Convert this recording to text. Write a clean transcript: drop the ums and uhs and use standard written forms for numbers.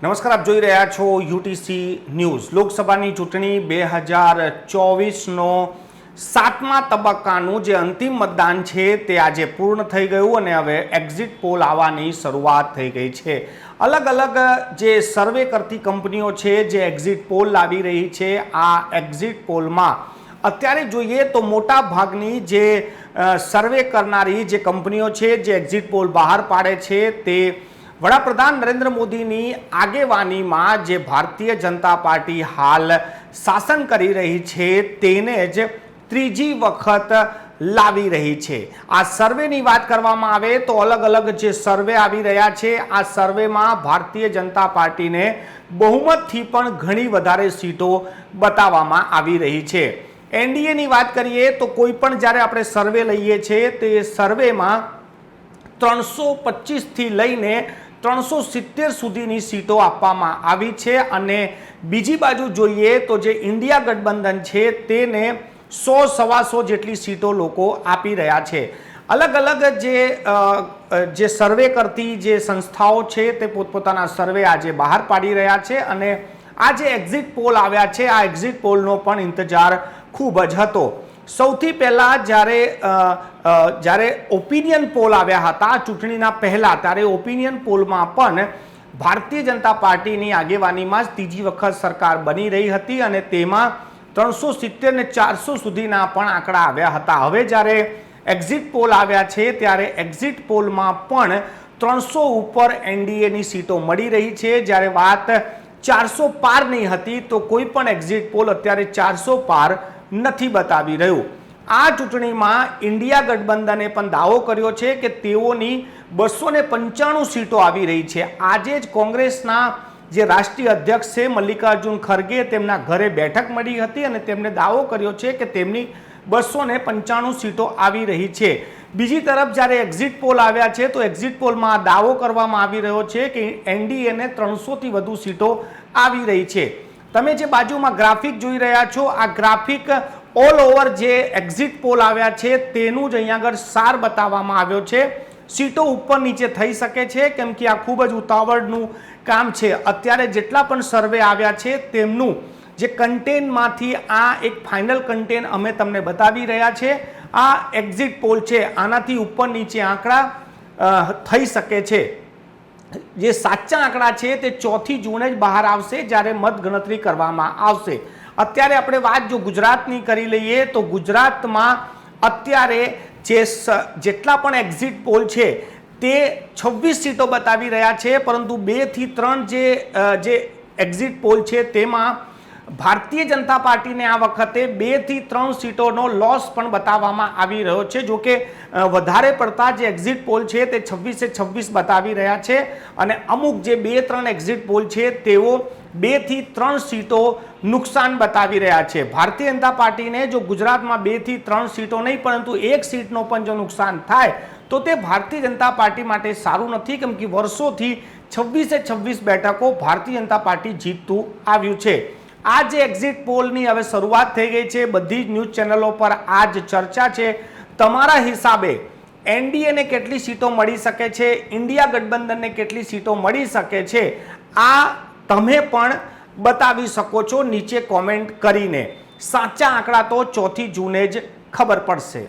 નમસ્કાર, આપ જોઈ રહ્યા છો યુટીસી ન્યૂઝ। લોકસભાની ચૂંટણી 2024નો 7મા તબક્કાનું જે અંતિમ મતદાન છે તે આજે પૂર્ણ થઈ ગયું અને હવે એક્ઝિટ પોલ આવવાની શરૂઆત થઈ ગઈ છે। અલગ અલગ જે સર્વે કરતી કંપનીઓ છે જે એક્ઝિટ પોલ લાવી રહી છે, આ એક્ઝિટ પોલમાં અત્યારે જોઈએ તો મોટા ભાગની જે સર્વે કરનારી જે કંપનીઓ છે જે એક્ઝિટ પોલ બહાર પાડે છે તે વડાપ્રધાન નરેન્દ્ર મોદીની આગેવાનીમાં જે ભારતીય જનતા પાર્ટી હાલ શાસન કરી રહી છે તેને જ ત્રીજી વખત લાવી રહી છે। આ સર્વેની વાત કરવામાં આવે તો અલગ અલગ જે સર્વે આવી રહ્યા છે, આ સર્વેમાં ભારતીય જનતા પાર્ટીને બહુમતથી પણ ઘણી વધારે સીટો બતાવવામાં આવી રહી છે। એનડીએની વાત કરીએ તો કોઈ પણ જ્યારે આપણે સર્વે લઈએ છીએ તે સર્વેમાં 325થી લઈને 370 સુધીની સીટો આપવામાં આવી છે અને બીજી બાજુ જોઈએ તો જે ઇન્ડિયા ગઠબંધન છે તેને 100-125 જેટલી સીટો લોકો આપી રહ્યા છે। અલગ અલગ જે સર્વે કરતી જે સંસ્થાઓ છે તે પોતપોતાના સર્વે આજે બહાર પાડી રહ્યા છે અને આ જે એક્ઝિટ પોલ આવ્યા છે આ એક્ઝિટ પોલનો પણ ઇંતજાર ખૂબ જ હતો। સૌથી પહેલાં જ્યારે ઓપિનિયન પોલ આવ્યા હતા ચૂંટણીના પહેલાં, ત્યારે ઓપિનિયન પોલમાં પણ ભારતીય જનતા પાર્ટીની આગેવાનીમાં જ ત્રીજી વખત સરકાર બની રહી હતી અને તેમાં 370 ને 400 સુધીના પણ આંકડા આવ્યા હતા। હવે જ્યારે એક્ઝિટ પોલ આવ્યા છે ત્યારે એક્ઝિટ પોલમાં પણ 300 ઉપર એનડીએની સીટો મળી રહી છે। જ્યારે વાત 400 પારની હતી તો કોઈ પણ એક્ઝિટ પોલ અત્યારે 400 પાર નથી બતાવી રહ્યું। આ ચૂંટણીમાં ઇન્ડિયા ગઠબંધને પણ દાવો કર્યો છે કે તેઓની 295 સીટો આવી રહી છે। આજે જ કોંગ્રેસના જે રાષ્ટ્રીય અધ્યક્ષ છે મલ્લિકાર્જુન ખરગે તેમના ઘરે બેઠક મળી હતી અને તેમણે દાવો કર્યો છે કે તેમની 295 સીટો આવી રહી છે। બીજી તરફ જ્યારે એક્ઝિટ પોલ આવ્યા છે તો એક્ઝિટ પોલમાં દાવો કરવામાં આવી રહ્યો છે કે એનડીએને 300થી વધુ સીટો આવી રહી છે। તમે જે બાજુમાં ગ્રાફિક જોઈ રહ્યા છો આ ગ્રાફિક ઓલ ઓવર જે એક્ઝિટ પોલ આવ્યા છે તેનું જ અહીંયા આગળ સાર બતાવવામાં આવ્યો છે। સીટો ઉપર નીચે થઈ શકે છે કેમ કે આ ખૂબ જ ઉતાવળનું કામ છે। અત્યારે જેટલા પણ સર્વે આવ્યા છે તેમનું જે કન્ટેન્ટમાંથી આ એક ફાઇનલ કન્ટેન્ટ અમે તમને બતાવી રહ્યા છે। આ એક્ઝિટ પોલ છે, આનાથી ઉપર નીચે આંકડા થઈ શકે છે। જે સાચા આંકડા છે તે 4 જૂને જ બહાર આવશે જ્યારે મતગણતરી કરવામાં આવશે। અત્યારે આપણે વાત જો ગુજરાતની કરી લઈએ તો ગુજરાતમાં અત્યારે જેટલા પણ એક્ઝિટ પોલ છે તે 26 સીટો બતાવી રહ્યા છે, પરંતુ 2 થી 3 જે એક્ઝિટ પોલ છે તેમાં ભારતીય જનતા પાર્ટીને આ વખતે 2 થી 3 સીટોનો લોસ પણ બતાવવામાં આવી રહ્યો છે। જો કે વધારે પડતા જે એક્ઝિટ પોલ છે તે 26 બતાવી રહ્યા છે અને અમુક જે 2-3 એક્ઝિટ પોલ છે તેઓ 2 થી 3 સીટો નુકસાન બતાવી રહ્યા છે। ભારતીય જનતા પાર્ટીને જો ગુજરાતમાં 2 થી 3 સીટો નહીં પરંતુ 1 સીટનો પણ જો નુકસાન થાય તો તે ભારતીય જનતા પાર્ટી માટે સારું નથી, કેમ કે વર્ષોથી 26 બેઠકો ભારતીય જનતા પાર્ટી જીતતું આવ્યું છે। આ જે એક્ઝિટ પોલની હવે શરૂઆત થઈ ગઈ છે, બધી જ ન્યૂઝ ચેનલો પર આ જ ચર્ચા છે। તમારા હિસાબે એનડીએને કેટલી સીટો મળી શકે છે, ઇન્ડિયા ગઠબંધનને કેટલી સીટો મળી શકે છે, આ તમે પણ બતાવી શકો છો નીચે કોમેન્ટ કરીને। સાચા આંકડા તો 4 જૂને જ ખબર પડશે।